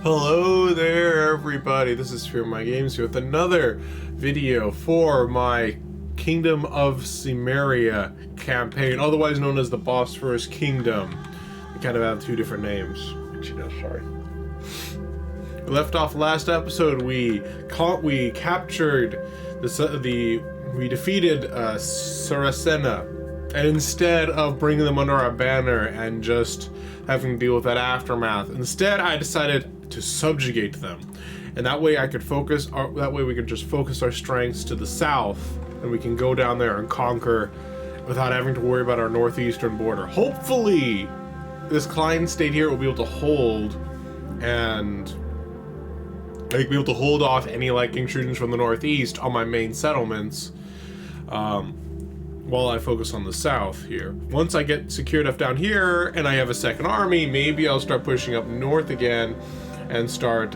Hello there, everybody. This is Fearmy Games here with another video for my Kingdom of Cimmeria campaign, otherwise known as the Bosphorus Kingdom. We kind of have two different names. Sorry. We left off last episode. We captured we defeated Saracena, and instead of bringing them under our banner and just having to deal with that aftermath, instead I decided to subjugate them, and that way we could just focus our strengths to the south, and we can go down there and conquer without having to worry about our northeastern border. Hopefully this client state here will be able to hold and be able to hold off any intrusions from the northeast on my main settlements, while I focus on the south here. Once I get secured up down here and I have a second army, maybe I'll start pushing up north again and start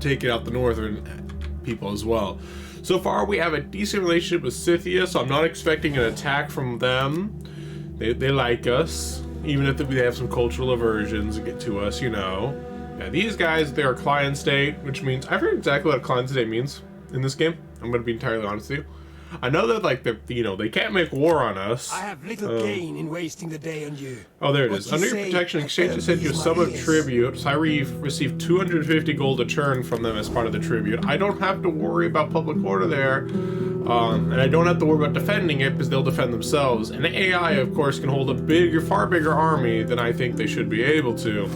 taking out the northern people as well. So far we have a decent relationship with Scythia, so I'm not expecting an attack from them. They like us, even if they have some cultural aversions to us, you know. Yeah, these guys, they're a client state, which means I forget exactly what a client state means in this game. I'm going to be entirely honest with you. I know that they can't make war on us. I have little gain in wasting the day on you. Oh, there it is. Under your protection, exchange to send you a sum of tribute. So I receive 250 gold a turn from them as part of the tribute. I don't have to worry about public order there, and I don't have to worry about defending it because they'll defend themselves. And the AI, of course, can hold a far bigger army than I think they should be able to.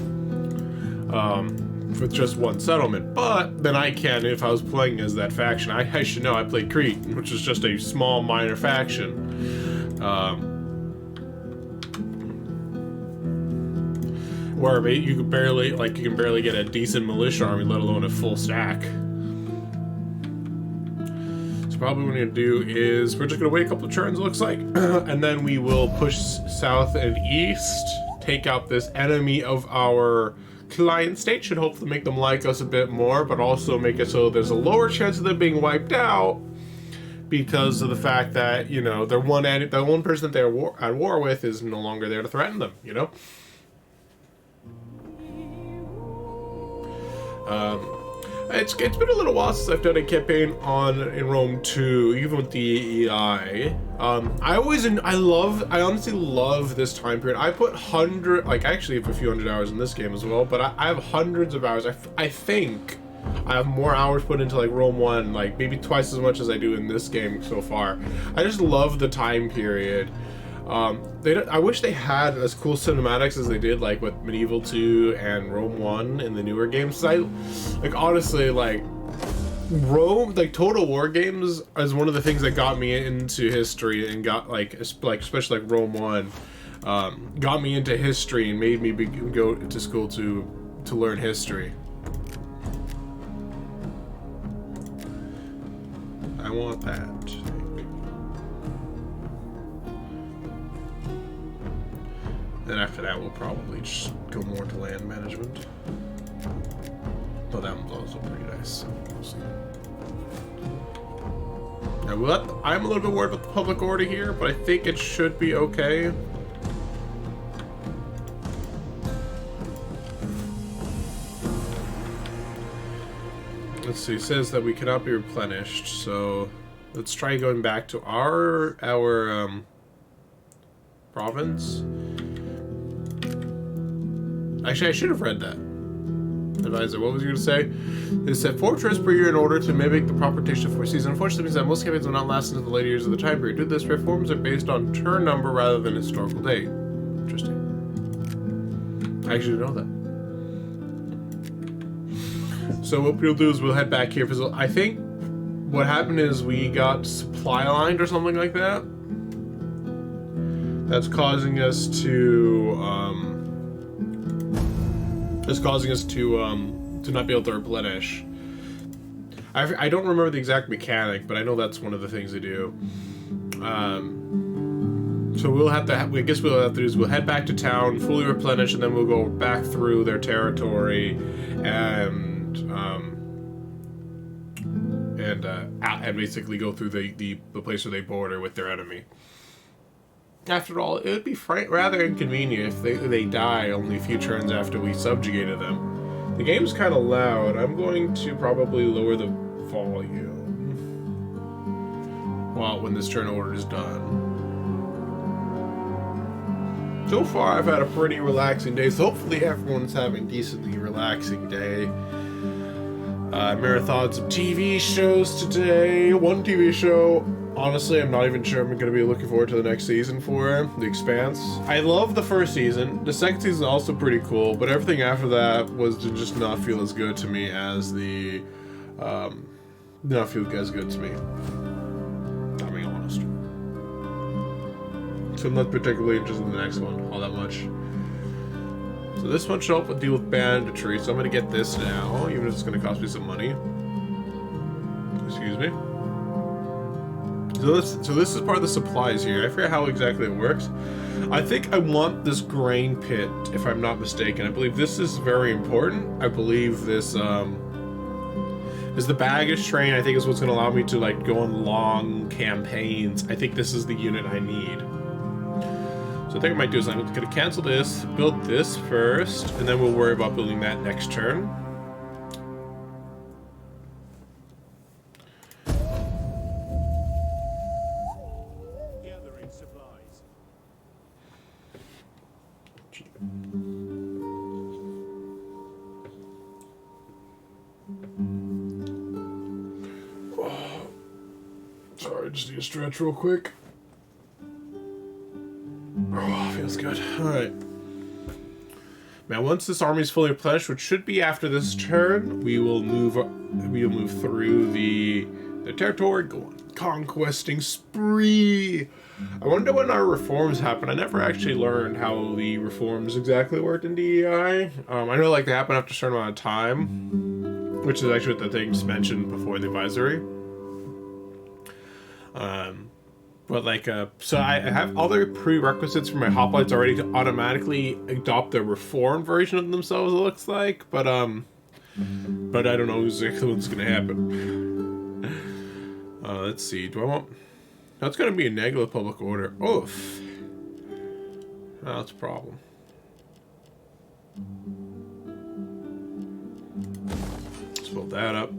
With just one settlement, but then I can, if I was playing as that faction, I should know I played Crete, which is just a small minor faction, where you can barely get a decent militia army, let alone a full stack. So probably what we're gonna do is we're just gonna wait a couple of turns, it looks like, and then we will push south and east, take out this enemy of our client state. Should hopefully make them like us a bit more, but also make it so there's a lower chance of them being wiped out because of the fact that, you know, the one person that they're at war with is no longer there to threaten them, you know. It's been a little while since I've done a campaign in Rome 2, even with DEI. I honestly love this time period. I put I actually have a few hundred hours in this game as well, but I have hundreds of hours. I think I have more hours put into Rome 1, maybe twice as much as I do in this game so far. I just love the time period. I wish they had as cool cinematics as they did with Medieval 2 and Rome 1 in the newer games. Honestly, Rome, Total War games is one of the things that got me into history and got especially Rome 1 got me into history and made me go to school to learn history. I want that. Then after that, we'll probably just go more to land management. Though that one's also pretty nice, so we'll see. Now, I'm a little bit worried about the public order here, but I think it should be okay. Let's see, it says that we cannot be replenished, so let's try going back to our province. Actually, I should have read that. Advisor, what was you going to say? It said 4 turns per year in order to mimic the proper rotation of 4 seasons. Unfortunately, means that most campaigns will not last into the later years of the time period. Due to this, reforms are based on turn number rather than historical date. Interesting. I actually didn't know that. So what we'll do is we'll head back here. Because I think what happened is we got supply lined or something like that. That's causing us to not be able to replenish. I don't remember the exact mechanic, but I know that's one of the things they do. So we'll have to. I guess we'll have to do is we'll head back to town, fully replenish, and then we'll go back through their territory and basically go through the place where they border with their enemy. After all, it would be rather inconvenient if they die only a few turns after we subjugated them. The game's kind of loud. I'm going to probably lower the volume when this turn order is done. So far, I've had a pretty relaxing day, so hopefully everyone's having a decently relaxing day. Marathons of TV shows today. One TV show, honestly, I'm not even sure I'm going to be looking forward to the next season for. The Expanse. I love the first season. The second season is also pretty cool, but everything after that was to just not feel as good to me as the... not feel as good to me. I'm being honest. So I'm not particularly interested in the next one all that much. So this one should help deal with banditry, so I'm going to get this now, even if it's going to cost me some money. Excuse me. So this is part of the supplies here. I forget how exactly it works. I think I want this grain pit, if I'm not mistaken. I believe this is very important. I believe this is the baggage train. I think is what's going to allow me to like go on long campaigns. I think this is the unit I need. So I think I might do is I'm going to cancel this, build this first, and then we'll worry about building that next turn. Gathering supplies. Oh, sorry, I just need to stretch real quick. Oh, feels good. Alright. Now, once this army is fully replenished, which should be after this turn, we will move through the territory, go on conquesting spree. I wonder when our reforms happen. I never actually learned how the reforms exactly worked in DEI. I know like they happen after a certain amount of time, which is actually what the things mentioned before the advisory. But like, so I have other prerequisites for my hoplites already to automatically adopt the reformed version of themselves, it looks like. But I don't know exactly what's gonna happen. Let's see. Do I want? That's gonna be a negative public order. Oof. Oh, that's a problem. Let's build that up.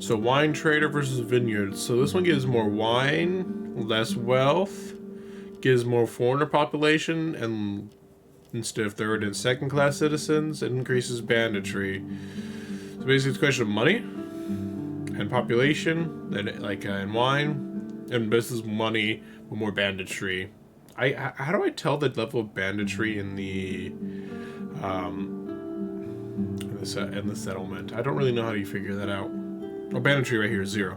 So wine trader versus vineyard. So this one gives more wine, less wealth, gives more foreigner population, and instead of third and second class citizens, it increases banditry. So basically it's a question of money and population, then like and wine, and this is money with more banditry. How do I tell the level of banditry in the settlement? I don't really know how you figure that out. Oh, banditry right here is 0.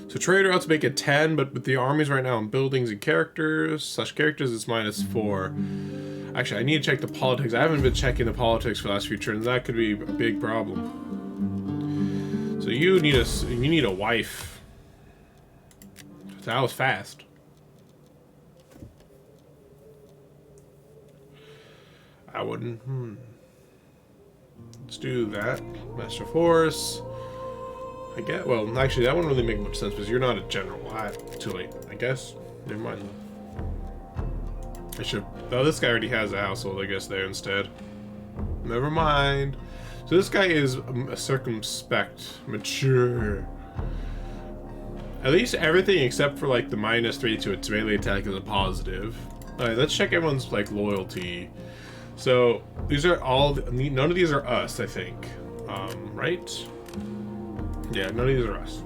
So trader ought to make it 10, but with the armies right now in buildings and characters, it's -4. Actually, I need to check the politics. I haven't been checking the politics for the last few turns. That could be a big problem. So you need a wife. That was fast. I wouldn't. Let's do that. Master Force. I get. Well, actually, that wouldn't really make much sense because you're not a general. Too late, I guess. Never mind. I should. Oh, this guy already has a household, I guess, there instead. Never mind. So this guy is circumspect, mature. At least everything except for like the -3 to its melee attack is a positive. Alright, let's check everyone's like loyalty. So these are all. None of these are us, I think. Right? Yeah, none of these are us.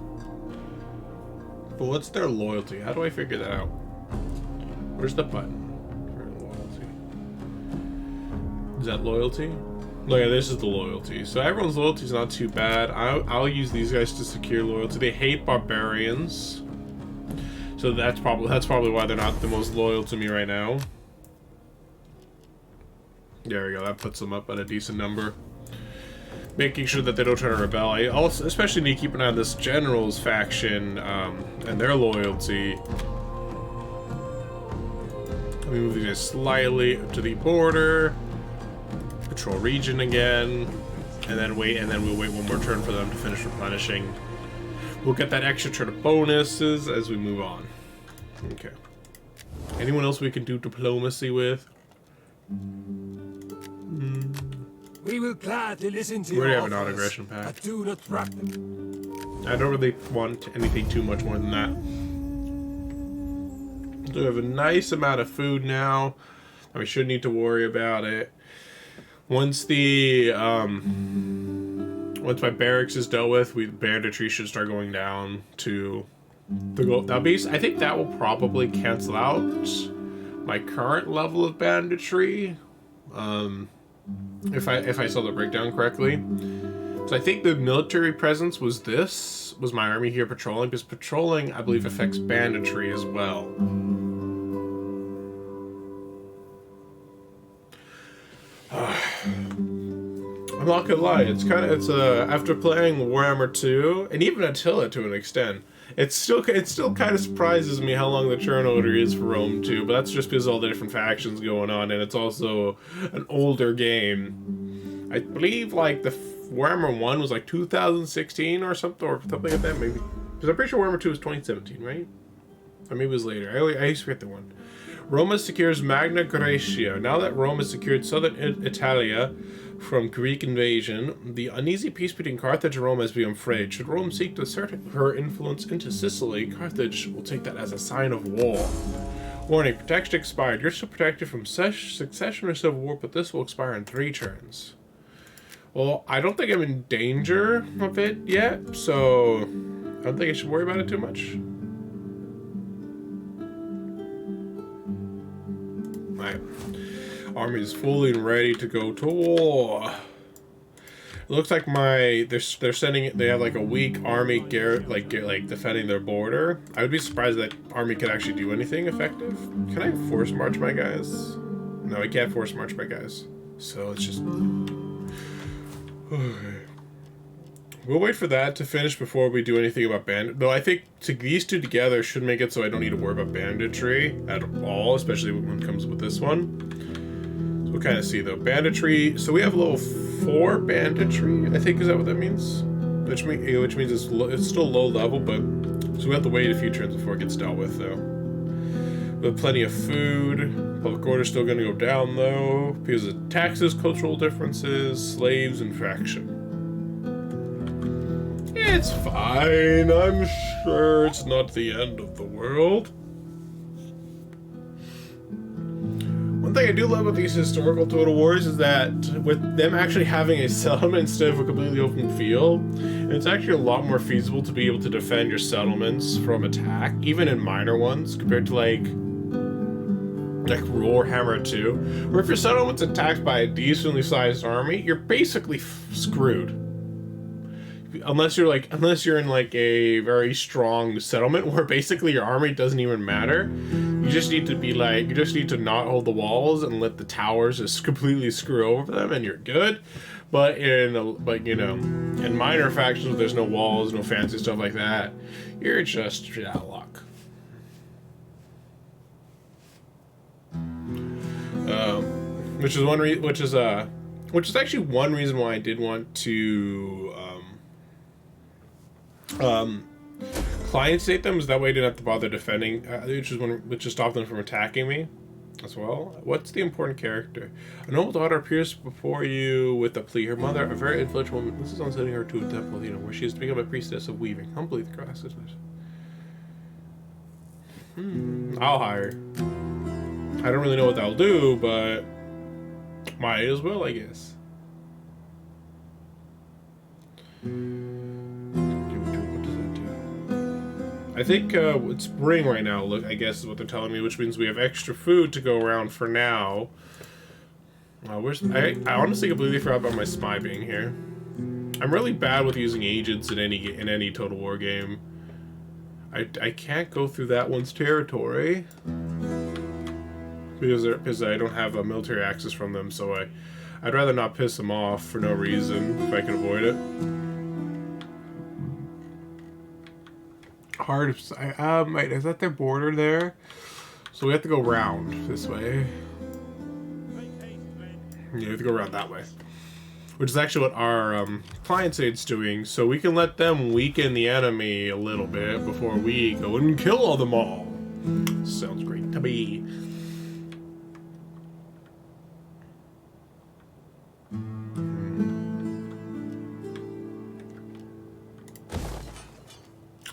But what's their loyalty? How do I figure that out? Where's the button for loyalty? Is that loyalty? Oh yeah, this is the loyalty. So everyone's loyalty is not too bad. I'll use these guys to secure loyalty. They hate barbarians, so that's probably why they're not the most loyal to me right now. There we go. That puts them up at a decent number. Making sure that they don't try to rebel. I also especially need to keep an eye on this general's faction and their loyalty. Let me move these guys slightly to the border. Patrol region again, and then we'll wait one more turn for them to finish replenishing. We'll get that extra turn of bonuses as we move on. Okay. Anyone else we can do diplomacy with? We will gladly listen to We already your have a offers, non-aggression pact. but do not wrap them. I don't really want anything too much more than that. So we have a nice amount of food now. And we shouldn't need to worry about it. Once the once my barracks is dealt with, banditry should start going down to the goal. Now, I think that will probably cancel out my current level of banditry. If I saw the breakdown correctly. So I think the military presence was my army here patrolling, because patrolling, I believe, affects banditry as well. I'm not gonna lie, it's after playing Warhammer 2 and even Attila to an extent, it still kind of surprises me how long the turn order is for Rome 2, but that's just because of all the different factions going on, and it's also an older game. I believe like the Warhammer 1 was like 2016 or something like that, maybe. Because I'm pretty sure Warhammer 2 was 2017, right? Or maybe it was later. I used to forget the one. Roma secures Magna Graecia. Now that Rome has secured southern Italia from Greek invasion, the uneasy peace between Carthage and Rome has become frayed. Should Rome seek to assert her influence into Sicily, Carthage will take that as a sign of war. Warning, protection expired. You're still protected from succession or civil war, but this will expire in 3 turns. Well, I don't think I'm in danger of it yet, so I don't think I should worry about it too much. Alright. Army is fully ready to go to war. It looks like they have like a weak army like defending their border. I would be surprised that army could actually do anything effective. Can I force march my guys? No, I can't force march my guys. So it's just we'll wait for that to finish before we do anything about bandit. Though I think these two together should make it so I don't need to worry about banditry at all, especially when it comes with this one. So we'll kind of see though. Banditry. So we have level 4 banditry. I think, is that what that means? Which means it's still low level, but so we have to wait a few turns before it gets dealt with though. We have plenty of food. Public order's still going to go down though because of taxes, cultural differences, slaves, and faction. It's fine. I'm sure it's not the end of the world. One thing I do love about these historical Total Wars is that with them actually having a settlement instead of a completely open field, it's actually a lot more feasible to be able to defend your settlements from attack, even in minor ones, compared to like Warhammer 2, where if your settlement's attacked by a decently sized army, you're basically screwed. Unless you're in like a very strong settlement where basically your army doesn't even matter. You just need to not hold the walls and let the towers just completely screw over them, and you're good. But in minor factions where there's no walls, no fancy stuff like that, you're just out of luck. Which is actually one reason why I did want to client state them, is that way I didn't have to bother defending, which just stopped them from attacking me as well. What's the important character? A noble daughter appears before you with a plea. Her mother, a very influential woman, this is on sending her to a temple, where she is to become a priestess of weaving. Humbly the grass is I'll hire. I don't really know what that'll do, but might as well, I guess. I think it's spring right now, I guess is what they're telling me, which means we have extra food to go around for now. I honestly completely forgot about my spy being here. I'm really bad with using agents in any Total War game. I can't go through that one's territory because I don't have a military access from them, so I'd rather not piss them off for no reason if I can avoid it. Hard. Wait, is that their border there? So we have to go round this way. Yeah, we have to go around that way. Which is actually what our client side's doing, so we can let them weaken the enemy a little bit before we go and kill all them all. Sounds great to me.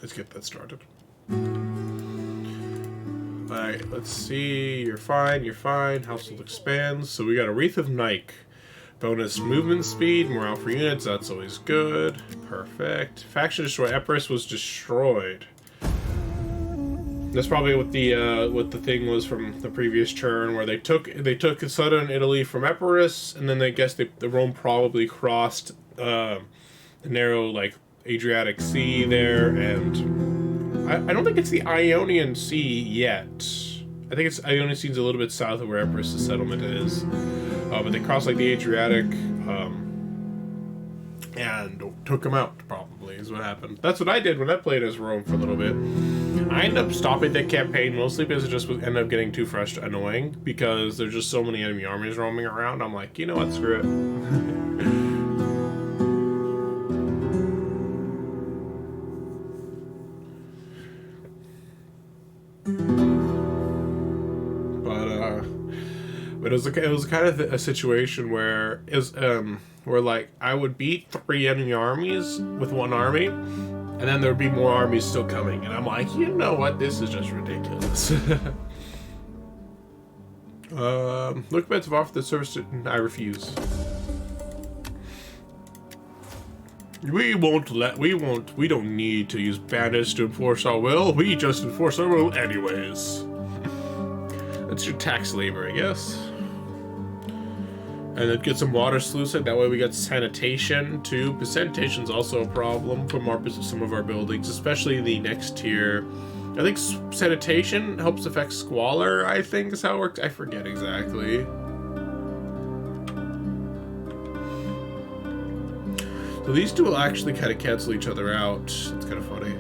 Let's get that started. Alright, let's see. You're fine, you're fine. Household expands. So we got a Wreath of Nike. Bonus movement speed, morale for units, that's always good. Perfect. Faction destroy. Epirus was destroyed. That's probably what the thing was from the previous turn, where they took southern Italy from Epirus, and then I guess the Rome probably crossed the narrow like Adriatic Sea there, and I don't think it's the Ionian Sea yet. I think it's Ionian Sea's a little bit south of where Epirus' settlement is, but they crossed like the Adriatic and took them out. Probably is what happened. That's what I did when I played as Rome for a little bit. I ended up stopping that campaign mostly because it just ended up getting too annoying because there's just so many enemy armies roaming around. I'm like, you know what, screw it. But it was kind of a situation where where like I would beat 3 enemy armies with 1 army, and then there would be more armies still coming, and I'm like, you know what, this is just ridiculous. Look, bets have offered the service to, I refuse. We don't need to use bandits to enforce our will. We just enforce our will anyways. That's your tax labor, I guess. And then get some water sluicing. That way we get sanitation too. But sanitation's also a problem from some of our buildings, especially the next tier. I think sanitation helps affect squalor, I think is how it works. I forget exactly. So these two will actually kind of cancel each other out. It's kind of funny.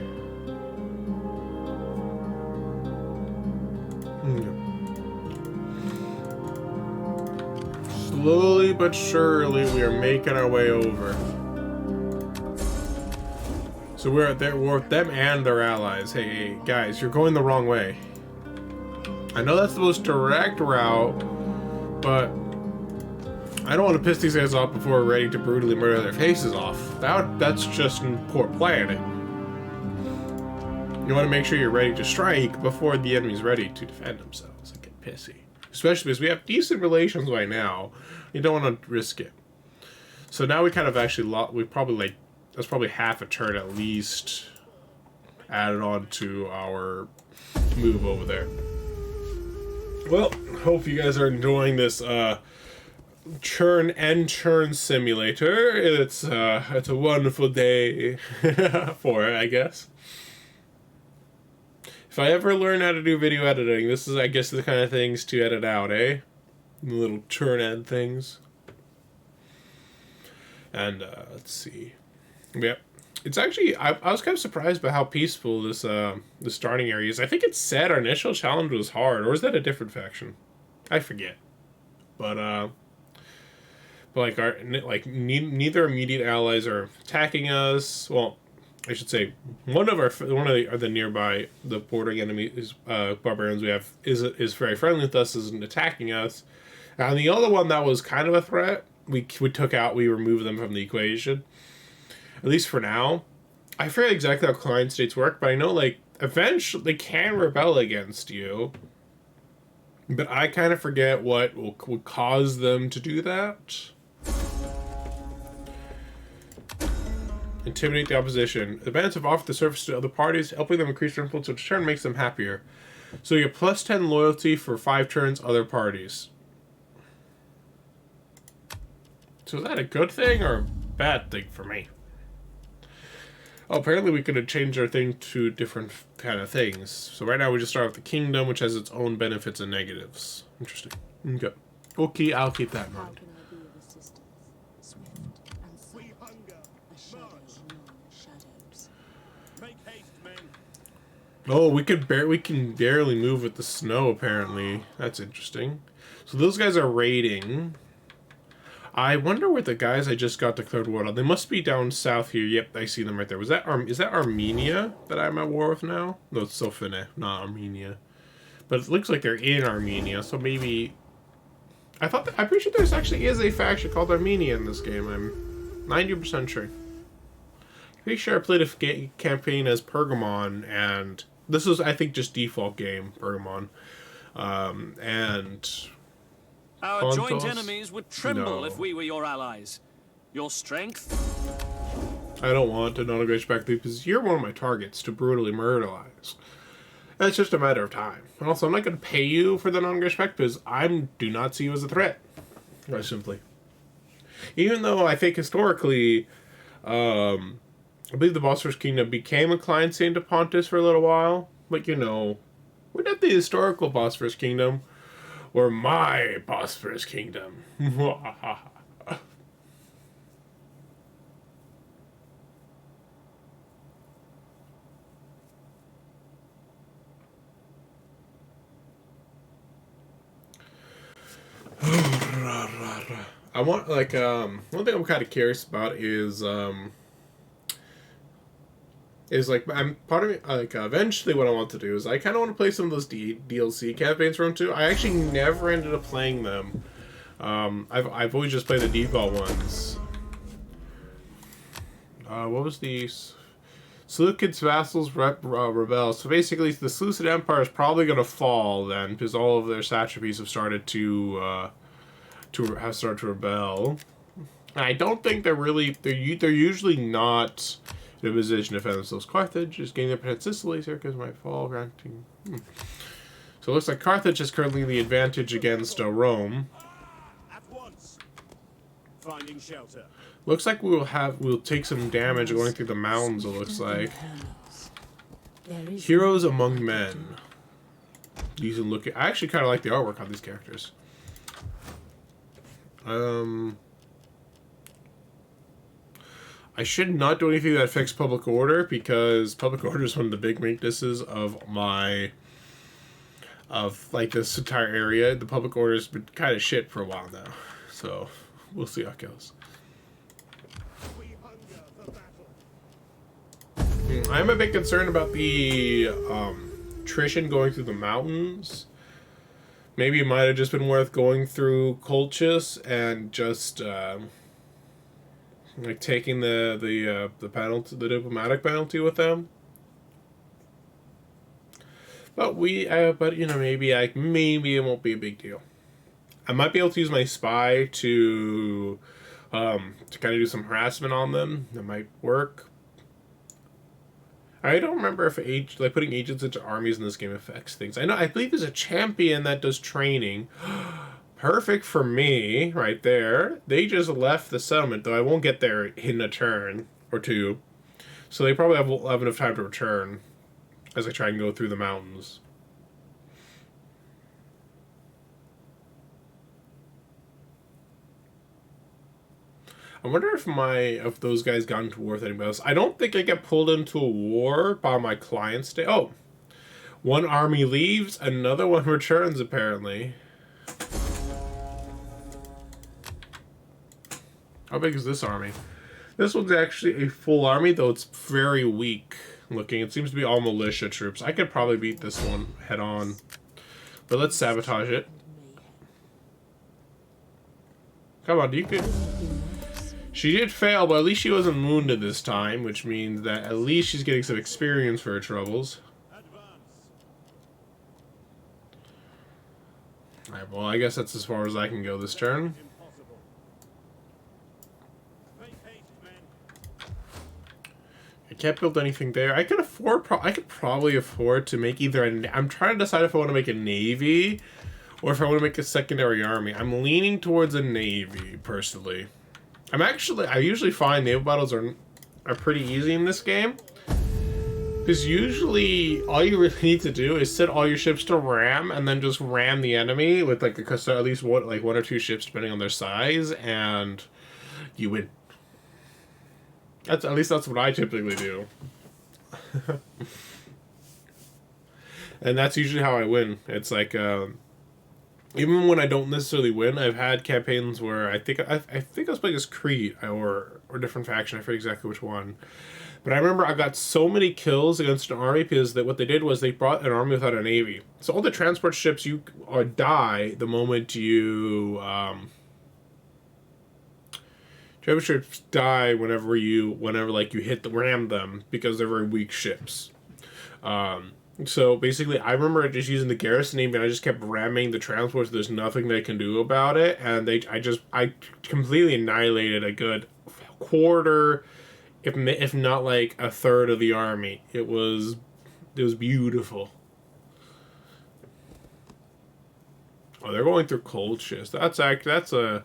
Slowly but surely, we are making our way over. So we're with them and their allies. Hey, guys, you're going the wrong way. I know that's the most direct route, but I don't want to piss these guys off before we're ready to brutally murder their faces off. That's just poor planning. You want to make sure you're ready to strike before the enemy's ready to defend themselves and get pissy. Especially because we have decent relations right now. You don't want to risk it. So now we kind of actually that's probably half a turn at least added on to our move over there. Well, hope you guys are enjoying this churn and churn simulator. It's a wonderful day for it, I guess. If I ever learn how to do video editing, this is, I guess, the kind of things to edit out, eh? The little churn end things. And let's see. Yep. It's actually, I was kind of surprised by how peaceful this the starting area is. I think it said our initial challenge was hard, or is that a different faction? I forget. But like neither immediate allies are attacking us. Well, I should say one of the nearby bordering enemies, barbarians we have is very friendly with us, isn't attacking us. And the other one that was kind of a threat, we removed them from the equation. At least for now. I forget exactly how client states work, but I know like eventually they can rebel against you. But I kind of forget what would cause them to do that. Intimidate the opposition. The bandits have offered the service to other parties, helping them increase their influence, which in turn makes them happier. So you get plus 10 loyalty for 5 turns, other parties. So is that a good thing or a bad thing for me? Oh, apparently we could have changed our thing to different kind of things. So right now we just start with the kingdom, which has its own benefits and negatives. Interesting. Okay. Okay, I'll keep that in mind. We hunger. March. Make haste, men. Oh, we can barely move with the snow, apparently. That's interesting. So those guys are raiding. I wonder where the guys I just got declared war on. They must be down south here. Yep, I see them right there. Is that Armenia that I'm at war with now? No, it's Sofene, not Armenia. But it looks like they're in Armenia, so maybe... I'm pretty sure there's actually is a faction called Armenia in this game. I'm 90% sure. Pretty sure I played a campaign as Pergamon, and this was, I think, just default game, Pergamon. And... Our joint Pontos? enemies would tremble No. if we were your allies. Your strength? I don't want to non-agree back because you're one of my targets to brutally murderize. It's just a matter of time. And also, I'm not going to pay you for the non-respect because I do not see you as a threat. Quite simply. Even though I think historically, I believe the Bosphorus Kingdom became a client saint of Pontus for a little while. But, you know, we're not the historical Bosphorus Kingdom. We're my Bosphorus Kingdom. I want, like, one thing I'm kind of curious about is like, part of me, like, eventually what I want to do is I kind of want to play some of those DLC campaigns from 2. I actually never ended up playing them. I've always just played the default ones. What was these? Seleucid's vassals rebel. So basically, the Seleucid Empire is probably going to fall then, because all of their satrapies have started to rebel. And I don't think they're usually not in a position to defend themselves. Carthage is gaining upon Sicily. Syracuse might fall, granting. So it looks like Carthage is currently the advantage against Rome. At once. Finding shelter. Looks like we'll take some damage going through the mountains. It looks like. Heroes among men. These look. I actually kind of like the artwork on these characters. I should not do anything that affects public order because public order is one of the big weaknesses of like this entire area. The public order has been kind of shit for a while now, so we'll see how it goes. We hunger for battle. I'm a bit concerned about the attrition going through the mountains. Maybe it might have just been worth going through Colchis and just like taking the penalty, the diplomatic penalty with them. But but you know, maybe it won't be a big deal. I might be able to use my spy to kind of do some harassment on them. That might work. I don't remember if putting agents into armies in this game affects things. I believe there's a champion that does training. Perfect for me, right there. They just left the settlement, though I won't get there in a turn or two. So they probably will have enough time to return as I try and go through the mountains. I wonder if those guys got into war with anybody else. I don't think I get pulled into a war by my clients. Oh, one army leaves, another one returns apparently. How big is this army? This one's actually a full army, though it's very weak looking. It seems to be all militia troops. I could probably beat this one head on. But let's sabotage it. Come on, you could... She did fail, but at least she wasn't wounded this time, which means that at least she's getting some experience for her troubles. Alright, well, I guess that's as far as I can go this turn. Impossible. Make haste, men. I can't build anything there. I could probably afford to make either I'm trying to decide if I want to make a navy or if I want to make a secondary army. I'm leaning towards a navy, personally. I usually find naval battles are pretty easy in this game. Because usually all you really need to do is set all your ships to ram and then just ram the enemy with like at least one or two ships depending on their size, and you win. At least that's what I typically do. And that's usually how I win. It's like even when I don't necessarily win, I've had campaigns where I think I was playing as Creed or a different faction. I forget exactly which one. But I remember I got so many kills against an army because what they did was they brought an army without a navy. So all the transport ships die the moment you transport ships die whenever like you ram them because they're very weak ships. So basically, I remember just using the garrison name, and I just kept ramming the transports. There's nothing they can do about it, and I completely annihilated a good quarter, if not like a third of the army. It was beautiful. Oh, they're going through Colchis. I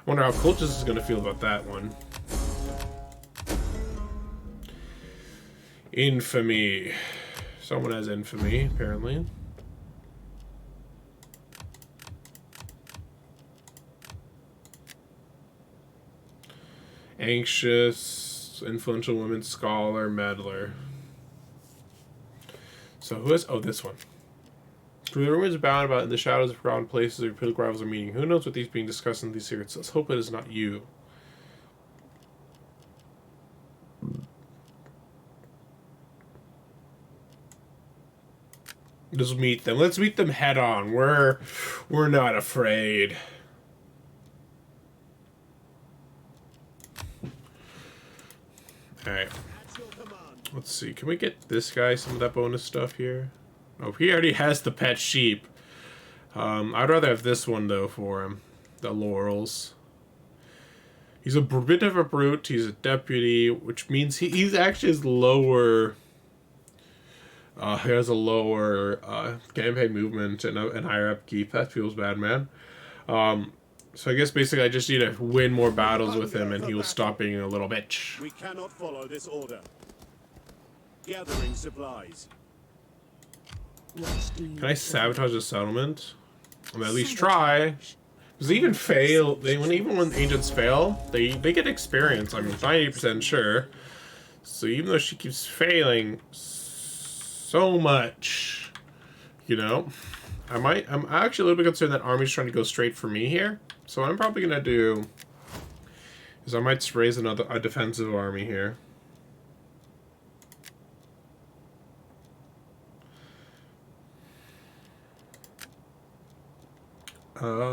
wonder how Colchis is going to feel about that one. Infamy. Someone has infamy, apparently. Anxious, influential woman, scholar, meddler. So who is... Oh, this one. Through the rumors abound about in the shadows of forgotten places where political rivals are meeting. Who knows what these being discussed in these secrets? Let's hope it is not you. Just meet them. Let's meet them head on. We're not afraid. Alright. Let's see. Can we get this guy some of that bonus stuff here? Oh, he already has the pet sheep. I'd rather have this one, though, for him. The laurels. He's a bit of a brute. He's a deputy, which means he's actually his lower... he has a lower campaign movement and higher upkeep. That feels bad, man. So I guess basically I just need to win more battles with him, and he will stop being a little bitch. We cannot follow this order. Gathering supplies. Can I sabotage the settlement? Or at least try. Because even when agents fail, they get experience. I'm 90% sure. So even though she keeps failing so much, you know, I'm actually a little bit concerned that army's trying to go straight for me here. So what I'm probably gonna do is I might raise a defensive army here.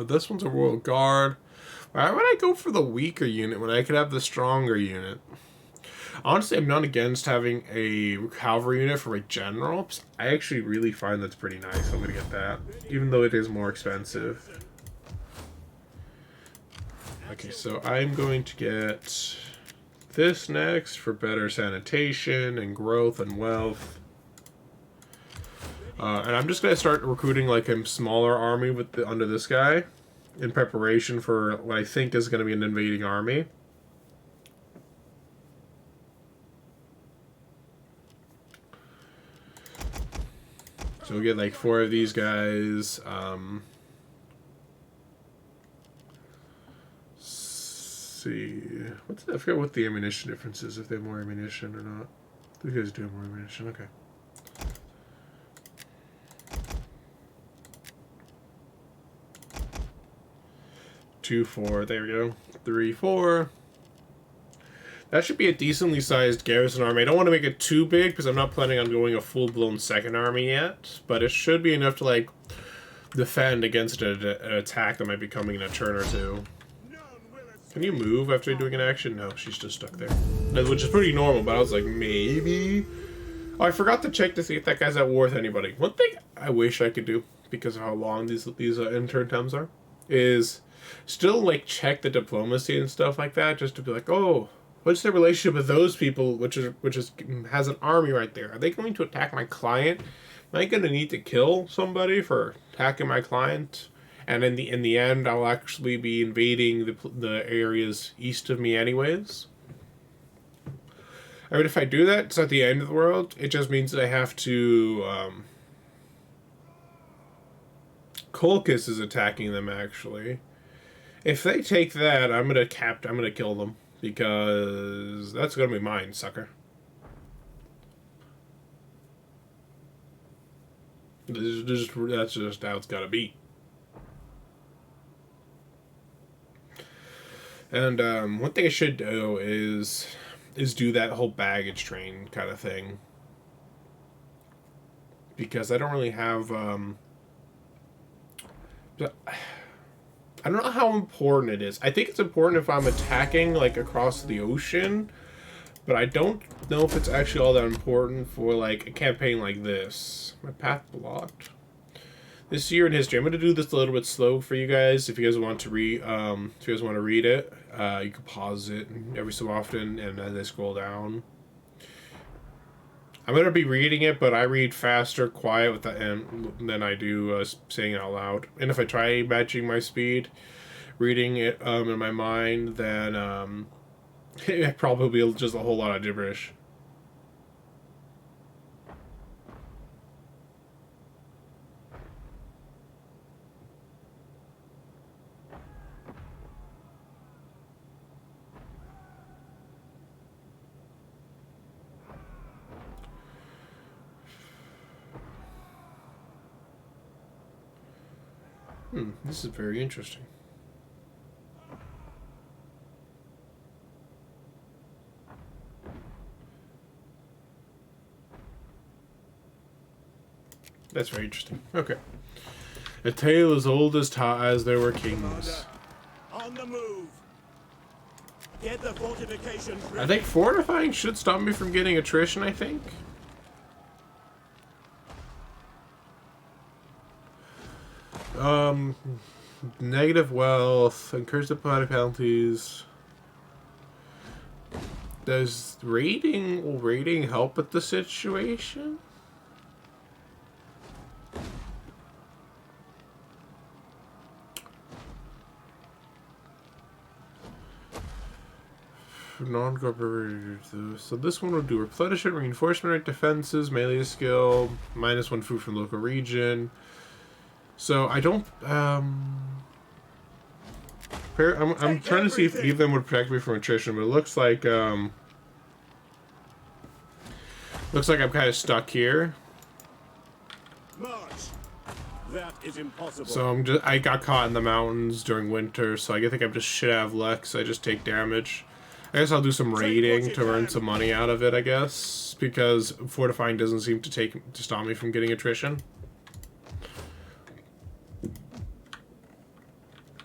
This one's a Royal Guard. Why would I go for the weaker unit when I could have the stronger unit? Honestly, I'm not against having a cavalry unit for a general. I actually really find that's pretty nice. I'm gonna get that, even though it is more expensive. Okay, so I'm going to get this next for better sanitation and growth and wealth. And I'm just going to start recruiting like a smaller army under this guy in preparation for what I think is going to be an invading army. So we'll get like 4 of these guys. See. I forget what the ammunition difference is, if they have more ammunition or not. These guys do have more ammunition, okay. Two, 4, there we go. 3, 4. That should be a decently sized garrison army. I don't want to make it too big because I'm not planning on going a full-blown second army yet, but it should be enough to like defend against an attack that might be coming in a turn or two. Can you move after doing an action? No, she's just stuck there. Which is pretty normal, but I was like, maybe? Oh, I forgot to check to see if that guy's at war with anybody. One thing I wish I could do, because of how long these intern times are, is still, like, check the diplomacy and stuff like that, just to be like, oh, what's the relationship with those people, which has an army right there? Are they going to attack my client? Am I going to need to kill somebody for attacking my client? And in the end, I'll actually be invading the areas east of me anyways. I mean, if I do that, it's at the end of the world. It just means that I have to... Colchis is attacking them, actually. If they take that, I'm gonna kill them. Because that's gonna be mine, sucker. That's just how it's gotta be. And one thing I should do is do that whole baggage train kind of thing. Because I don't really have I don't know how important it is. I think it's important if I'm attacking like across the ocean, but I don't know if it's actually all that important for like a campaign like this. My path blocked. This year in history, I'm going to do this a little bit slow for you guys. If you guys want to read, it, you can pause it every so often, and as I scroll down. I'm going to be reading it, but I read faster, quiet with the end than I do saying it out loud. And if I try matching my speed, reading it in my mind, then it probably be just a whole lot of gibberish. This is very interesting. That's very interesting. Okay. A tale as old as there were kings. On the move. Get the fortifications ready. I think fortifying should stop me from getting attrition, I think. Negative wealth, encourage the body penalties. Does raiding help with the situation? Non-corporate. So this one will do replenishment, reinforcement rate, defenses, melee skill, -1 food from local region. So I don't. I'm trying to see if either of them would protect me from attrition, but it looks like I'm kind of stuck here. March. That is impossible. So I got caught in the mountains during winter, so I think I'm just shit out of Lex. I just take damage. I guess I'll do some raiding to earn some money out of it, I guess, because fortifying doesn't seem to stop me from getting attrition.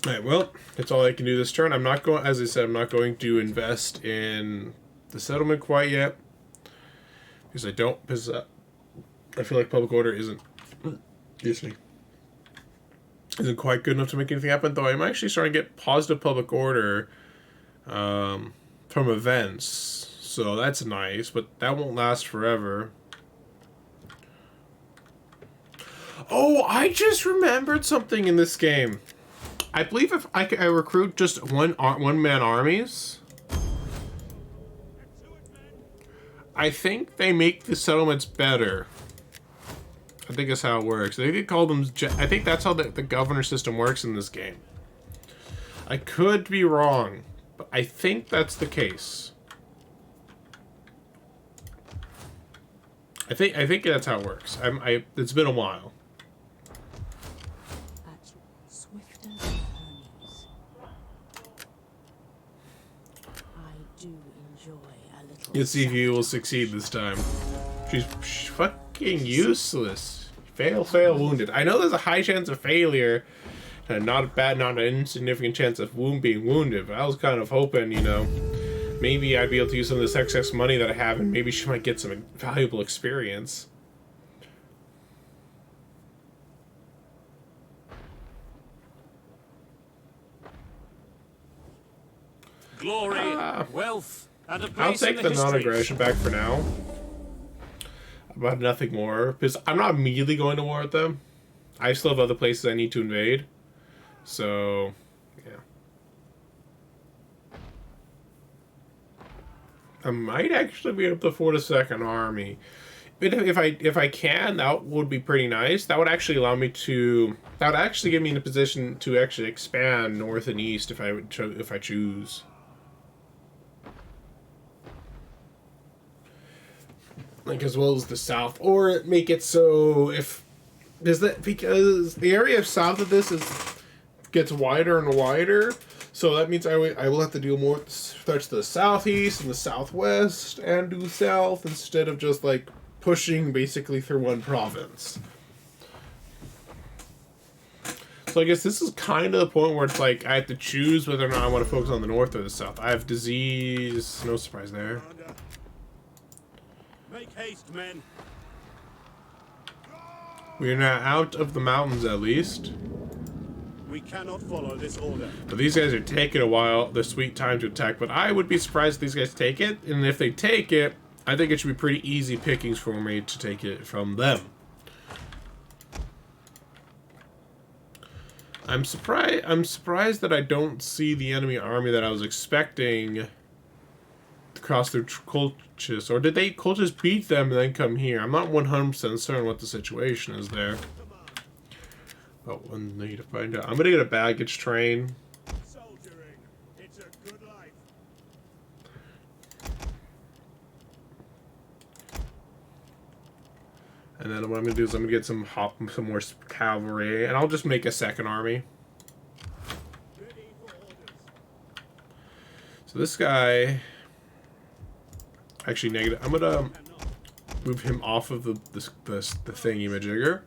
Alright, well, that's all I can do this turn. I'm not going, as I said, I'm not going to invest in the settlement quite yet. Because I feel like public order isn't quite good enough to make anything happen, though I'm actually starting to get positive public order from events. So that's nice, but that won't last forever. Oh, I just remembered something in this game. I believe if I recruit just one-man armies, I think they make the settlements better. I think that's how it works. They call them. I think that's how the governor system works in this game. I could be wrong, but I think that's the case. I think that's how it works. It's been a while. Let's see if you will succeed this time. She's fucking useless. Fail, wounded. I know there's a high chance of failure, and not an insignificant chance of being wounded, but I was kind of hoping, maybe I'd be able to use some of this excess money that I have, and maybe she might get some valuable experience. Glory, wealth, and a I'll place in take the history. non-aggression back for now. But nothing more, because I'm not immediately going to war with them. I still have other places I need to invade. So, yeah. I might actually be able to afford a second army. But if I can, that would be pretty nice. That would actually allow me to. That would actually give me in a position to actually expand north and east if I choose. Like as well as the south, or make it so because the area south of this gets wider and wider, So that means I will have to deal more with threats to the southeast and the southwest and due south instead of just like pushing basically through one province. So I guess this is kind of the point where it's like I have to choose whether or not I want to focus on the north or the south. I have disease, no surprise there. Make haste, men. We're now out of the mountains at least. We cannot follow this order. But these guys are taking a while, the sweet time to attack, but I would be surprised if these guys take it, and if they take it, I think it should be pretty easy pickings for me to take it from them. I'm surprised that I don't see the enemy army that I was expecting to cross through Colchis, or did they Colchis beat them and then come here? I'm not 100% certain what the situation is there. But we'll need to find out. I'm gonna get a baggage train. Soldiering. It's a good life. And then what I'm gonna do is I'm gonna get some more cavalry, and I'll just make a second army. Ready for orders. So this guy, actually negative. I'm gonna move him off of the thingy majigger.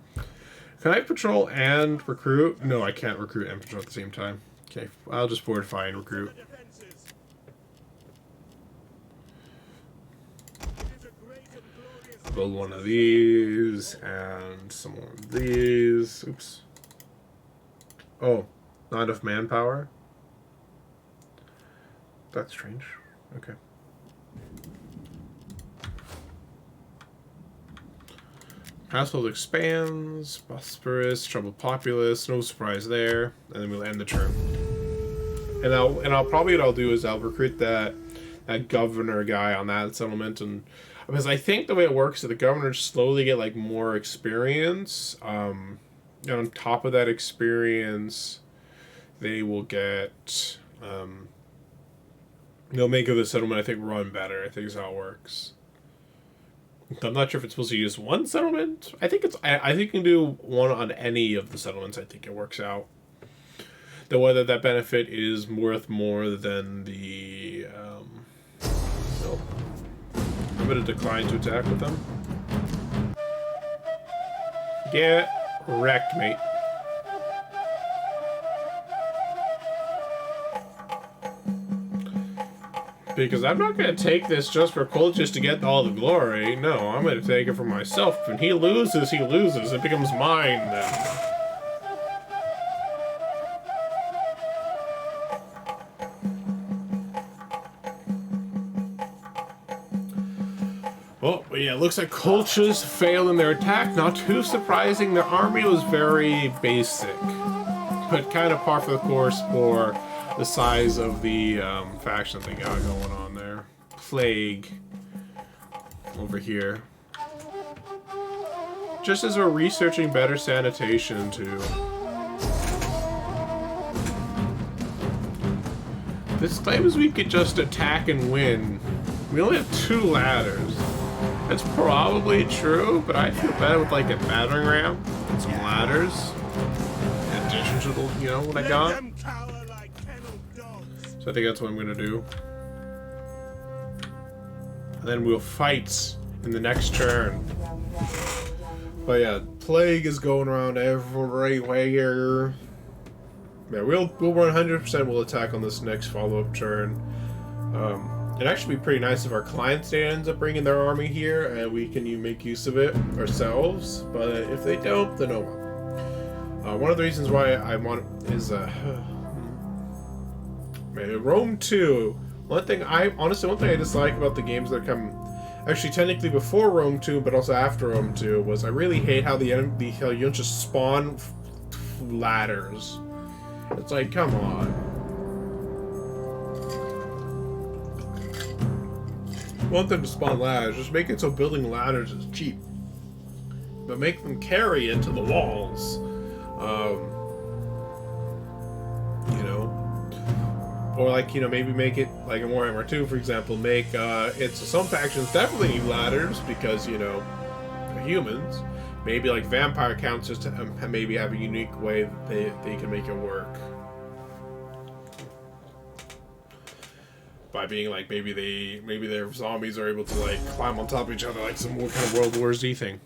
Can I patrol and recruit? No, I can't recruit and patrol at the same time. Okay, I'll just fortify and recruit. Defenses. It is a great and glorious I'll build one of these and some more of these. Oops. Oh, not enough manpower. That's strange. Okay. Household expands, prosperous, troubled populace, no surprise there, and then we'll end the turn. And I'll probably what I'll do is I'll recruit that governor guy on that settlement, and because I think the way it works is the governors slowly get like more experience. And on top of that experience, they will get they'll make the settlement I think run better. I think is how it works. I'm not sure if it's supposed to use one settlement. I think you can do one on any of the settlements. I think it works out. Though whether that benefit is worth more than the no. I'm gonna decline to attack with them. Get wrecked, mate. Because I'm not going to take this just for Colchis to get all the glory. No, I'm going to take it for myself. When he loses, he loses. It becomes mine then. Oh, but yeah, it looks like Colchis failed in their attack. Not too surprising. Their army was very basic. But kind of par for the course for the size of the faction they got going on there. Plague over here. Just as we're researching better sanitation too. This claims we could just attack and win. We only have 2 ladders. That's probably true, but I feel better with like a battering ram and some ladders. In addition to the, what I got. Let them cower like kennel dogs. So I think that's what I'm gonna do. And then we'll fight in the next turn. But yeah, plague is going around everywhere. Yeah, we'll 100% will attack on this next follow-up turn. It'd actually be pretty nice if our clients ends up bringing their army here and we can make use of it ourselves. But if they don't, then oh well. One of the reasons why I want is Rome 2. One thing I dislike about the games that come, actually technically before Rome 2, but also after Rome 2, was I really hate how you don't just spawn ladders. It's like, come on. Want them to spawn ladders, just make it so building ladders is cheap. But make them carry it to the walls. Or like, maybe make it like in Warhammer 2, for example, make it's some factions definitely need ladders because, they're humans. Maybe like vampire counts just to maybe have a unique way that they can make it work. by being like maybe their zombies are able to like climb on top of each other like some kind of World War Z thing.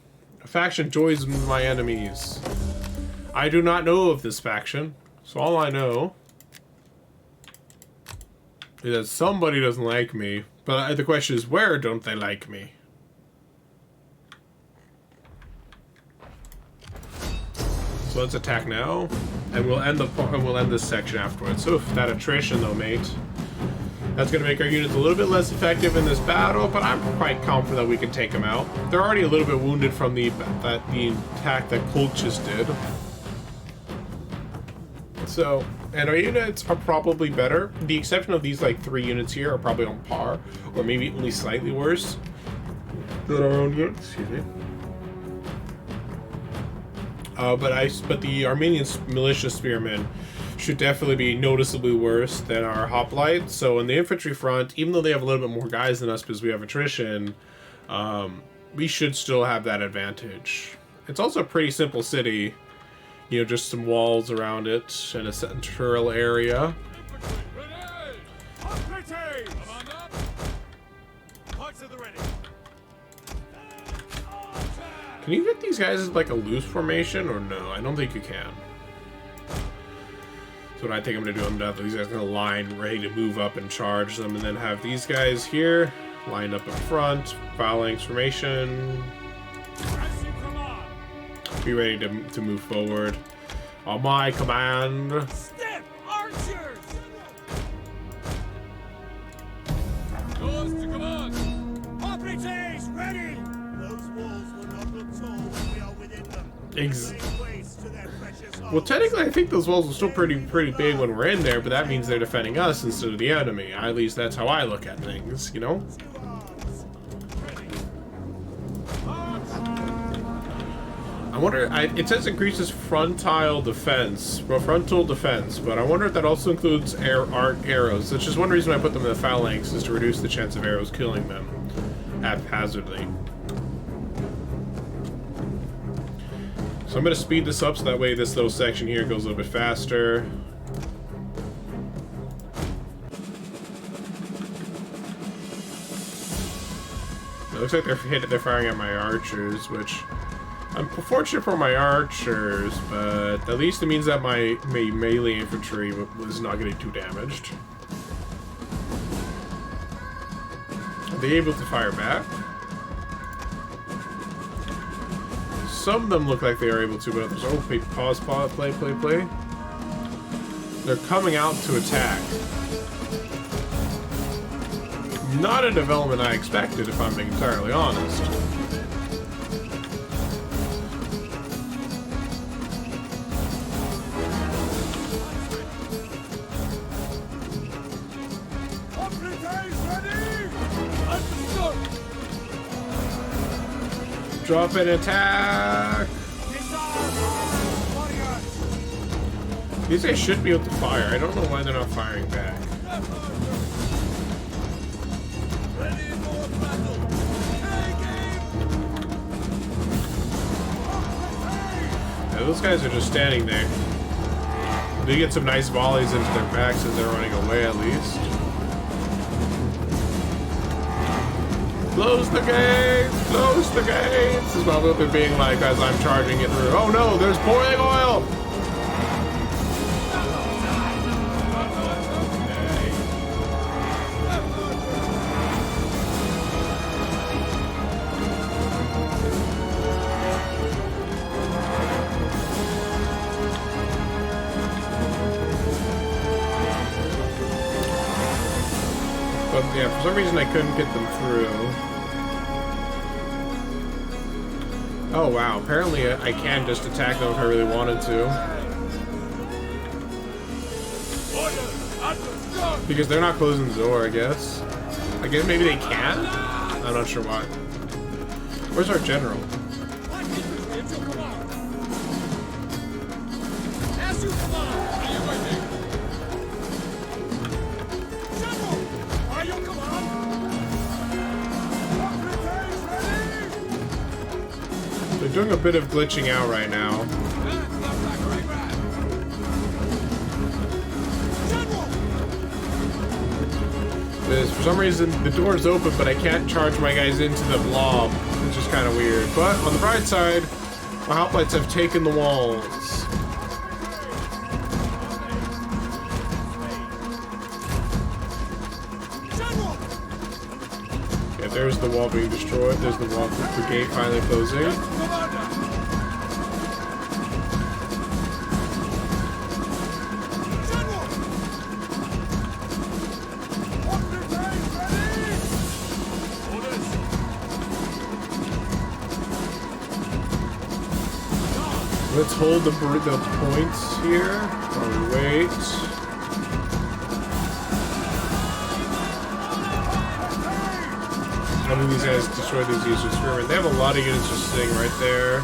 A faction joins my enemies. I do not know of this faction, so all I know is that somebody doesn't like me. But the question is, where don't they like me? So let's attack now, and we'll end this section afterwards. Oof, that attrition though, mate. That's gonna make our units a little bit less effective in this battle, but I'm quite confident that we can take them out. They're already a little bit wounded from the attack that Colt just did. So, and our units are probably better. The exception of these like 3 units here are probably on par, or maybe only slightly worse than our own units. Excuse me. But the Armenian militia spearmen should definitely be noticeably worse than our hoplites. So in the infantry front, even though they have a little bit more guys than us because we have attrition, we should still have that advantage. It's also a pretty simple city. You know, just some walls around it and a central area. Can you get these guys as like a loose formation or no? I don't think you can. So what I think I'm gonna do, I'm gonna have these guys in a line ready to move up and charge them, and then have these guys here lined up in front, phalanx formation. Be ready to move forward. On my command. Step archers! Yours to command! Operatives, ready! Those walls will not look tall when we are within them. Well, technically, I think those walls are still pretty big when we're in there, but that means they're defending us instead of the enemy. At least that's how I look at things, you know? I wonder, it says increases frontal defense, but I wonder if that also includes arrows. That's just one reason I put them in the phalanx, is to reduce the chance of arrows killing them haphazardly. So I'm going to speed this up so that way this little section here goes a little bit faster. It looks like they're firing at my archers, which I'm fortunate for my archers, but at least it means that my melee infantry was not getting too damaged. Are they able to fire back? Some of them look like they are able to, but others. Oh, wait, pause, play. They're coming out to attack. Not a development I expected, if I'm being entirely honest. Drop and attack! These guys should be able to fire. I don't know why they're not firing back. Yeah, those guys are just standing there. They get some nice volleys into their backs as they're running away at least. Close the gates! Close the gates! Is what they're being like as I'm charging it through. Oh no, there's boiling oil! But yeah, for some reason I couldn't get them through. Oh wow, apparently I can just attack them if I really wanted to. Because they're not closing the door, I guess. I guess maybe they can? I'm not sure why. Where's our general? They're doing a bit of glitching out right now. is for some reason the door is open, but I can't charge my guys into the blob. It's just kind of weird. But on the bright side, my hoplites have taken the walls. Okay, there's the wall being destroyed. There's the wall, the gate finally closing. Let's hold the points here. Oh, wait. How do these guys destroy these users? They have a lot of units just sitting right there.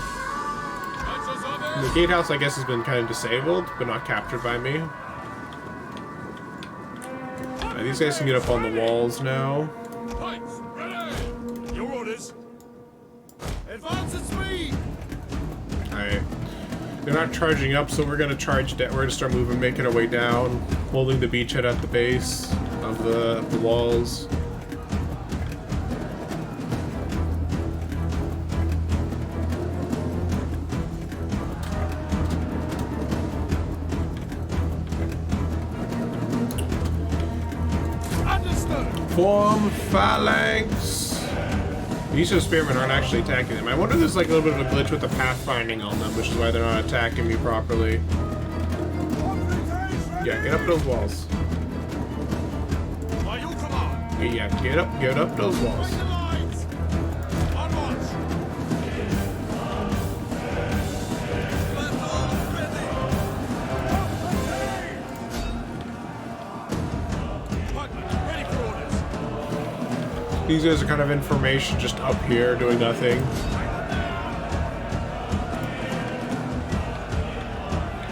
The gatehouse, I guess, has been kind of disabled, but not captured by me. These guys can get up on the walls now. Your orders. Advance at speed! Alright. They're not charging up, so we're gonna charge down. We're gonna start moving, making our way down, holding the beachhead at the base of the walls. Understood! Form phalanx. These spearmen aren't actually attacking them. I wonder if there's like a little bit of a glitch with the pathfinding on them, which is why they're not attacking me properly. Yeah, get up those walls. By your command! Yeah, get up those walls. Bring the lines! On march! Ready for orders! These guys are kind of information just up here doing nothing.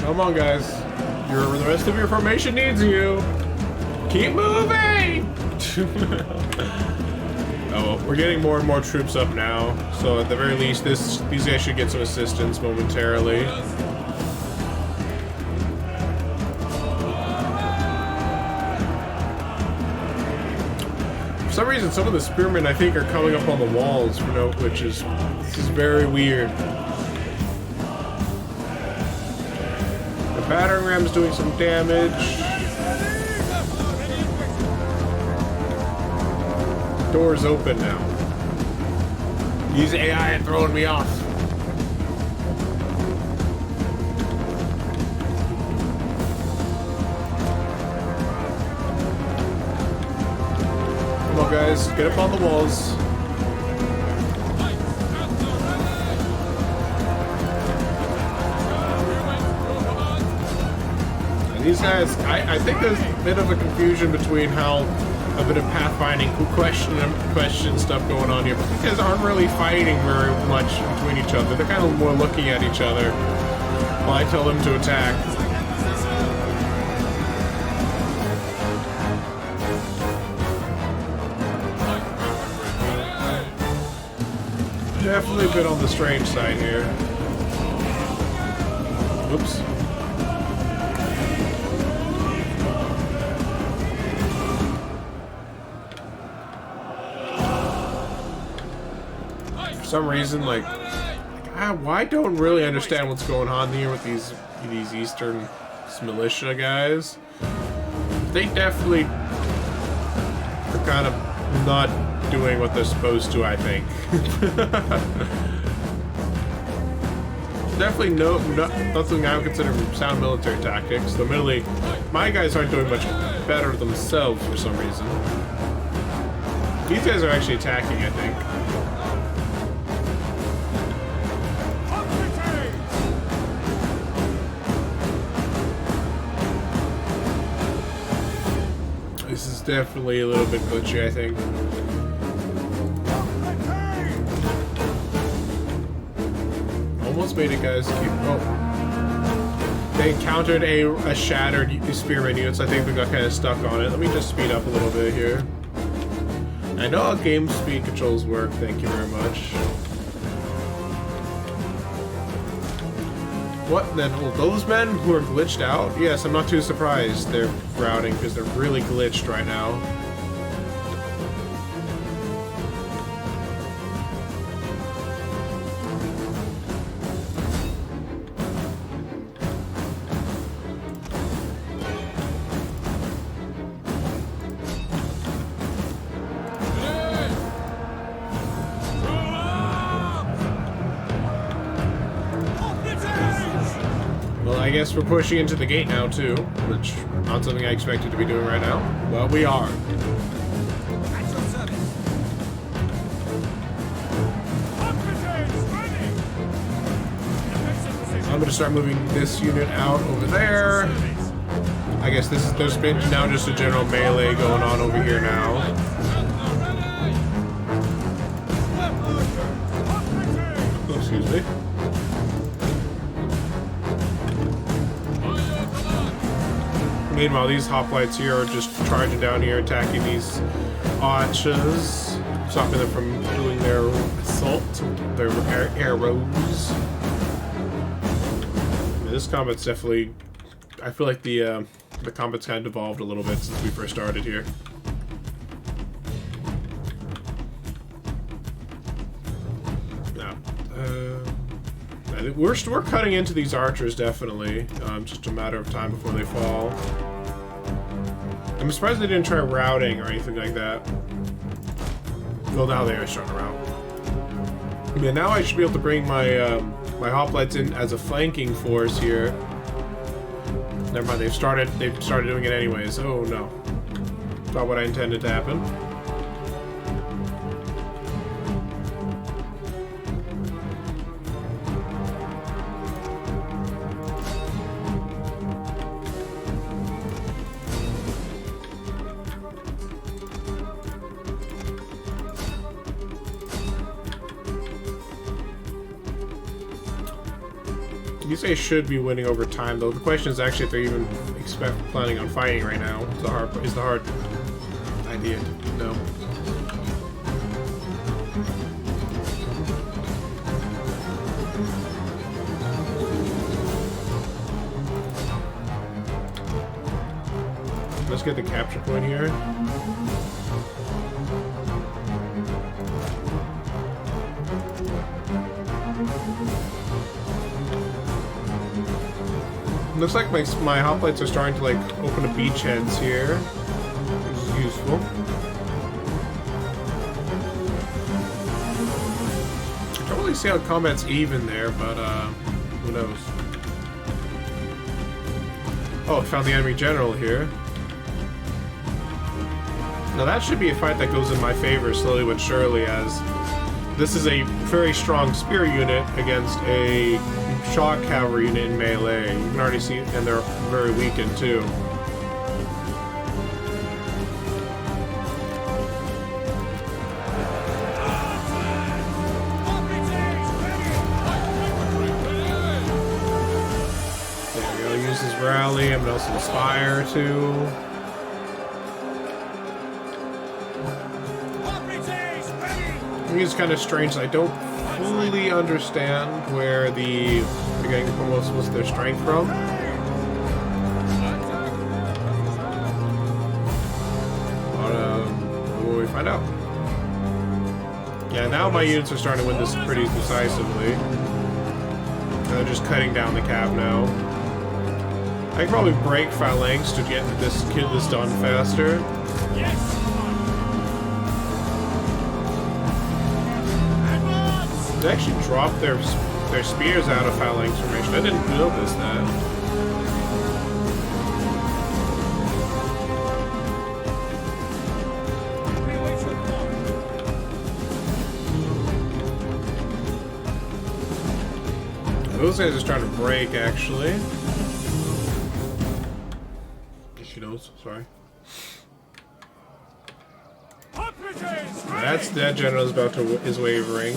Come on, guys. The rest of your formation needs you. Keep moving! Oh, we're getting more and more troops up now. So at the very least, these guys should get some assistance momentarily. For some reason, some of the spearmen I think are coming up on the walls, which is very weird. The battering ram is doing some damage. Door's open now. These AI are throwing me off. Come on, guys, get up on the walls. And these guys, I think there's a bit of a confusion between how a bit of pathfinding question stuff going on here, but these guys aren't really fighting very much between each other. They're kind of more looking at each other while I tell them to attack. Definitely a bit on the strange side here. Oops. For some reason, I don't really understand what's going on here with these Eastern militia guys. They definitely are kind of not doing what they're supposed to, I think. Definitely nothing I would consider sound military tactics. Though admittedly, my guys aren't doing much better themselves for some reason. These guys are actually attacking, I think. This is definitely a little bit glitchy, I think. Almost made it, guys. Oh. They encountered a shattered spearman unit, so I think we got kind of stuck on it. Let me just speed up a little bit here. I know how game speed controls work, thank you very much. What then? Well, those men who are glitched out? Yes, I'm not too surprised they're routing because they're really glitched right now. guess we're pushing into the gate now too, which not something I expected to be doing right now, but we are. At your service. Operatives ready. Defensive position. I'm gonna start moving this unit out over there. Service. I guess there's been now just a general melee going on over here now. Oh, excuse me. Meanwhile, these hoplites here are just charging down here, attacking these archers, stopping them from doing their assault, their arrows. Yeah, this combat's definitely... I feel like the combat's kind of evolved a little bit since we first started here. Now, we're cutting into these archers definitely. Just a matter of time before they fall. I'm surprised they didn't try routing or anything like that. Well, now they are starting to route. Yeah, now I should be able to bring my my hoplites in as a flanking force here. Never mind, they've started doing it anyways. Oh no. Not what I intended to happen. These guys should be winning over time, though. The question is actually if they're even planning on fighting right now. Is the hard idea. No. Let's get the capture point here. Looks like my hoplites are starting to like open the beachheads here, which is useful. I don't really see how combat's even there, but who knows? Oh, I found the enemy general here. Now that should be a fight that goes in my favor slowly but surely, as this is a very strong spear unit against a shock cavalry unit in melee. You can already see, and they're very weakened too. There we go. Use his rally. I'm gonna also inspire too. I think it's kind of strange. I don't fully understand where they're getting most of their strength from. But when we find out. Yeah, now my units are starting to win this pretty decisively. They're just cutting down the cap now. I can probably break phalanx to get this done faster. Yes. They actually dropped their spears out of phalanx formation. I didn't notice that. Those guys are starting to break, actually. She knows. Sorry. That general is wavering.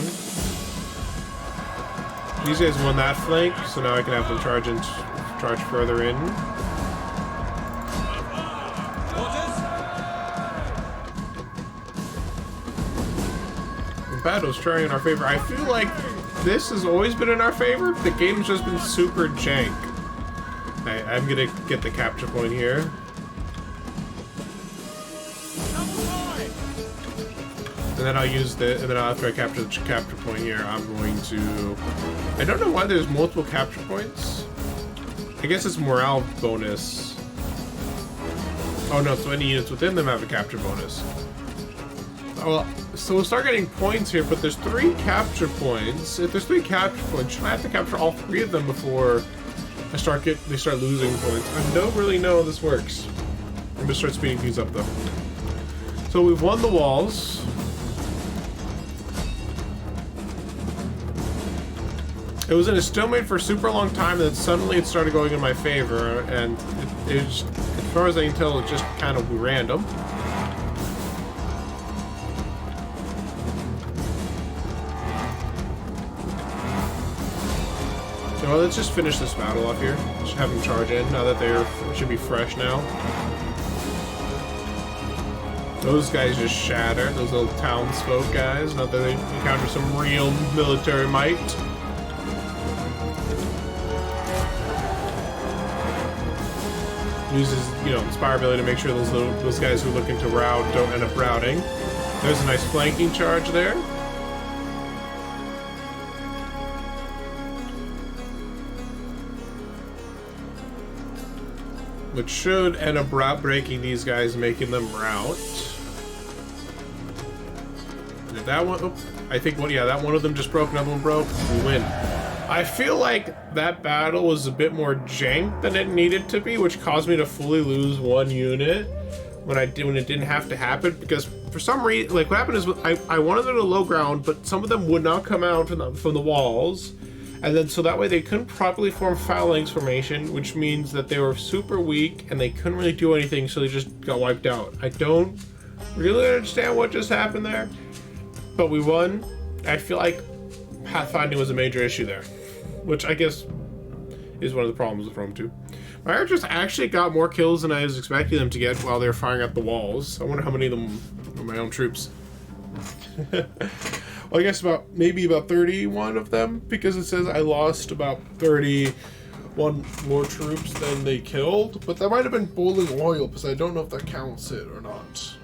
These guys won that flank, so now I can have them charge further in. The battle's turning in our favor. I feel like this has always been in our favor. The game's just been super jank. I'm gonna get the capture point here. And then I'll use and then after I capture the capture point here, I'm going to... I don't know why there's multiple capture points. I guess it's morale bonus. Oh no, so any units within them have a capture bonus. Well, so we'll start getting points here, but there's 3 capture points. If there's 3 capture points, shouldn't I have to capture all 3 of them before they start losing points. I don't really know how this works. I'm gonna start speeding things up though. So we've won the walls. It was in a stalemate for a super long time, and then suddenly it started going in my favor, and it was, as far as I can tell, it's just kind of random. So well, let's just finish this battle off here. Just have them charge in now that they should be fresh now. Those guys just shatter, those little townsfolk guys, not that they encounter some real military might. Uses, you know, inspirability to make sure those guys who are looking to rout don't end up routing. There's a nice flanking charge there. Which should end up route breaking these guys, making them rout. And if that one, oh, I think one, yeah, that one of them just broke, another one broke, we win. I feel like that battle was a bit more jank than it needed to be, which caused me to fully lose one unit when it didn't have to happen, because for some reason, like what happened is I wanted them to low ground, but some of them would not come out from the walls, and then so that way they couldn't properly form phalanx formation, which means that they were super weak and they couldn't really do anything, so they just got wiped out. I don't really understand what just happened there, but we won. I feel like pathfinding was a major issue there, which I guess is one of the problems with Rome 2. My archers actually got more kills than I was expecting them to get while they were firing at the walls. I wonder how many of them were my own troops. Well, I guess maybe about 31 of them, because it says I lost about 31 more troops than they killed, but that might have been boiling oil, because I don't know if that counts it or not.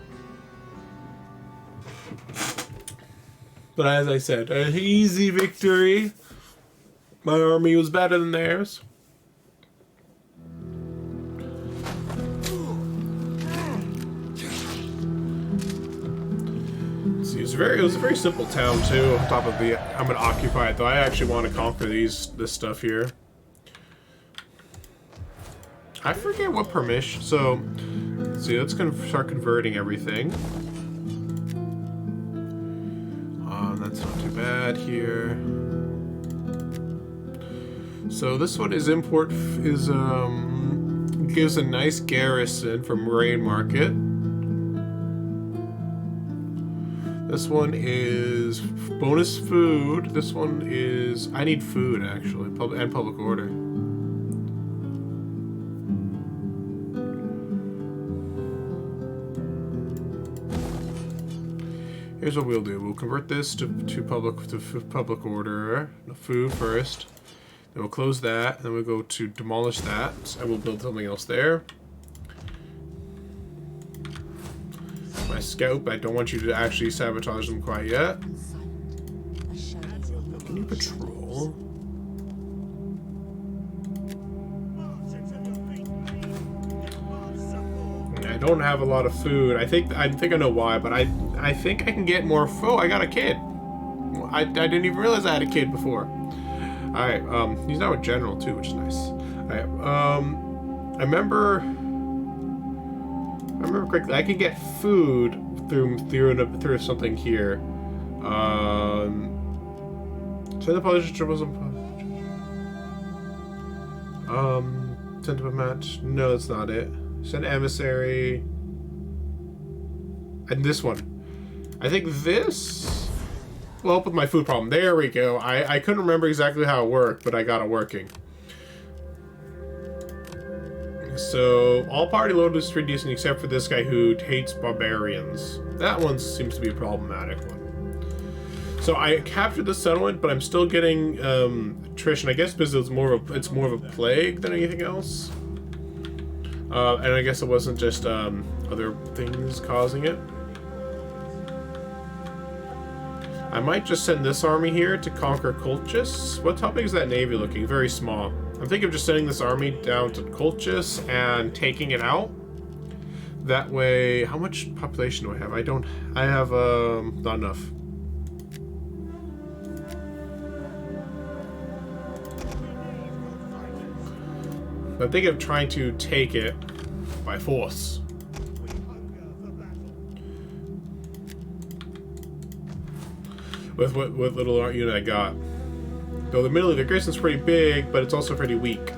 But as I said, an easy victory. My army was better than theirs. See, it was a very simple town too. On top of I'm gonna occupy it though. I actually want to conquer this stuff here. I forget what permission. So, let's see. Let's start converting everything. That's not too bad here. So this one is gives a nice garrison from Grain Market. This one is bonus food. This one is I need food actually, and public order. Here's what we'll do. We'll convert this to public order. Food first. Then we'll close that. Then we'll go to demolish that. And we'll build something else there. My scout. I don't want you to actually sabotage them quite yet. Can you patrol? I don't have a lot of food. I think I know why, but I think I can get more. Oh, I got a kid. I didn't even realize I had a kid before. All right. He's now a general too, which is nice. All right. I remember correctly. I can get food through something here. Send the publisher triples. Send to a match. No, that's not it. Send emissary. And this one. I think this will help with my food problem. There we go. I couldn't remember exactly how it worked, but I got it working. So, all party load is pretty decent except for this guy who hates barbarians. That one seems to be a problematic one. So I captured the settlement, but I'm still getting attrition. I guess because it's more of a plague than anything else. And I guess it wasn't just other things causing it. I might just send this army here to conquer Colchis. How big is that navy looking? Very small. I'm thinking of just sending this army down to Colchis and taking it out. That way, how much population do I have? I have not enough. I'm thinking of trying to take it by force. With what little art unit I got. Though the middle of the garrison's pretty big, but it's also pretty weak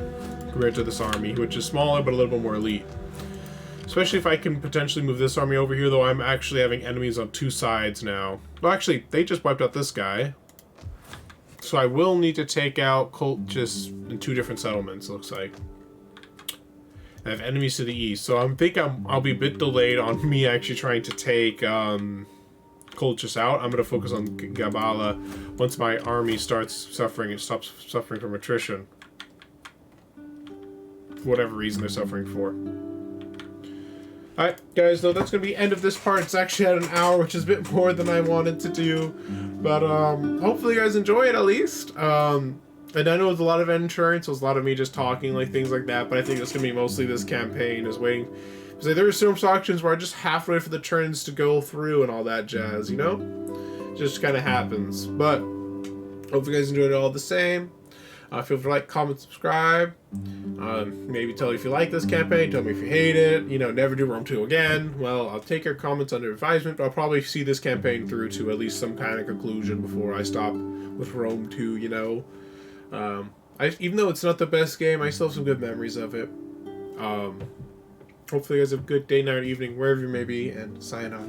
compared to this army, which is smaller but a little bit more elite. Especially if I can potentially move this army over here, though I'm actually having enemies on 2 sides now. Well, actually, they just wiped out this guy. So I will need to take out cultists in 2 different settlements, looks like. I have enemies to the east, so I think I'll be a bit delayed on me actually trying to take cultists out. I'm going to focus on Gabala once my army starts suffering and stops suffering from attrition. For whatever reason they're suffering for. Alright, guys, though, that's going to be the end of this part. It's actually at an hour, which is a bit more than I wanted to do. But, hopefully you guys enjoy it, at least. And I know it's a lot of insurance, so it's a lot of me just talking, like, things like that. But I think it's going to be mostly this campaign is waiting. Because there are some sections where I just have to wait for the turns to go through and all that jazz, you know? It just kind of happens. But, hope you guys enjoyed it all the same. Feel free to like, comment, subscribe. Maybe tell me if you like this campaign. Tell me if you hate it. You know, never do Rome 2 again. Well, I'll take your comments under advisement, but I'll probably see this campaign through to at least some kind of conclusion before I stop with Rome 2, you know. Even though it's not the best game, I still have some good memories of it. Hopefully you guys have a good day, night, or evening, wherever you may be, and sayonara.